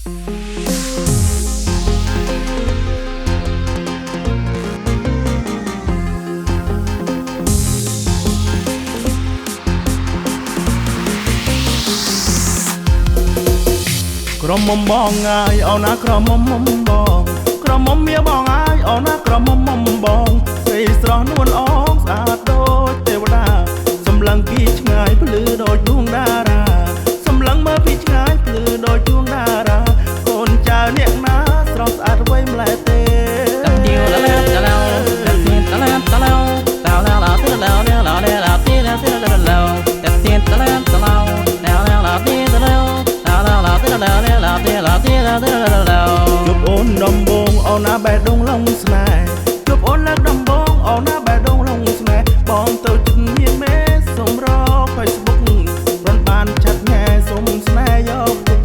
ក្រមុំបងអើយអូនណាក្រមុំបងក្រមុំមាបងអើយអូនណាក្រមុំបងស្រីស្រស់នួនអងស្អាតដូចទេវតាសម្លឹងពីឆ្ងាយភ្លឺដូចដួងតារាសម្លឹងមើលពីឆ្ងាយភ្លឺដូចដួងតារាកូនចៅអ្នកណាស្រស់ស្អាតអ្វីម្ល៉េះទេជប់អូនដំបងអូនណាបែដងឡុងស្នេហ៍ជប់អូនលើកដំបងអូនណាបែដងឡុងស្នេហ៍បងទៅជិតមានមេសុំរក Facebook គ្រាន់បានចាត់ញ៉ែសុំស្នេហ៍យកទុក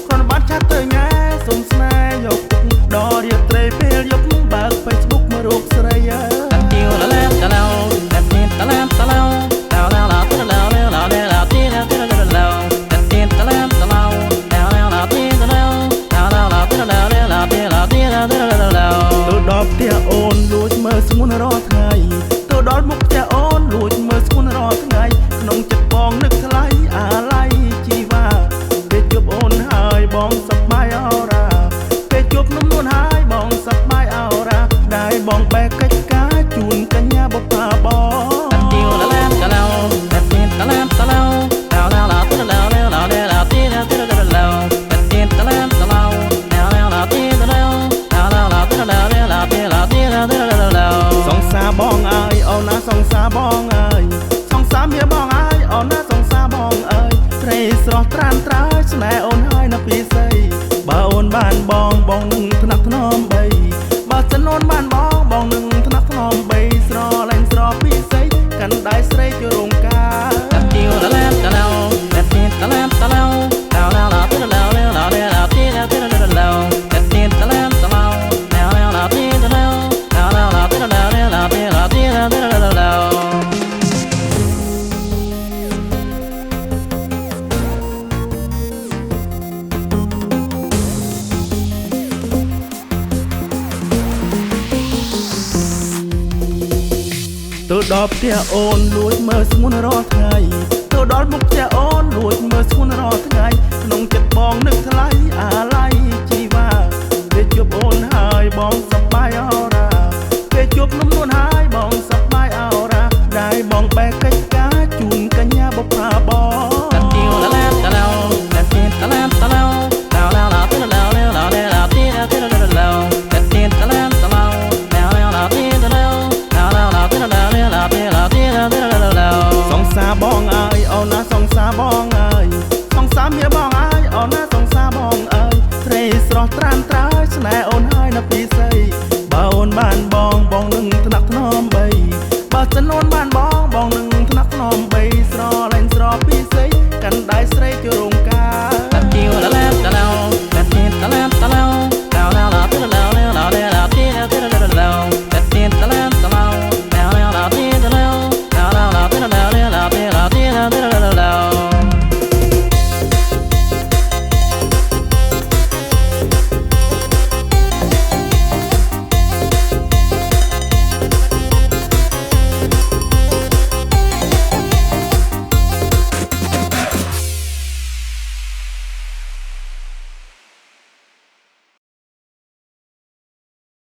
គ្រាន់បានចាត់ទៅញ៉ែសុំស្នេហ៍យកទុកដល់រៀបត្រីពេលយប់បើក Facebook មើលរូបស្រីអើផ្ទះអូនលួចមើលស្ងួនរាល់ថ្ងៃទៅដល់មុខផ្ទះអូនលួចមើលស្ងួនរាល់ថ្ងៃក្នុងចិត្តបងនឹកថ្លៃអាឡ័យជីវ៉ាពេលជួបអូនហើយបងសប្បាយអរ៉ាពេលជួបนุ่มនួនហើយបងសប្បាយអរ៉ាដែលបងបែកកិច្ចការជូនកញ្ញាបុព្វាបងសង្សារបងអើយអូនណាសង្សារបងអើយសង្សារមាបងអើយអូនណាសង្សារបងអើយស្រីស្រស់ត្រានត្រើយស្នេហ៍អូនហើយណាពីស្អីបើអូនបានបងនឹងថ្នាក់ថ្នមបីបើសិនអូនបានបងនឹងថ្នាក់ថ្នមបីស្រឡាញ់ស្រពីស្អីកាន់ដៃស្រីចូលរោងការទៅដល់ផ្ទះអូនលួចមើលស្ងួនរាល់ថ្ងៃទៅដល់មុខផ្ទះអូនលួចមើលស្ងួនរាល់ថ្ងៃក្នុងចិត្តបងនឹកថ្លៃ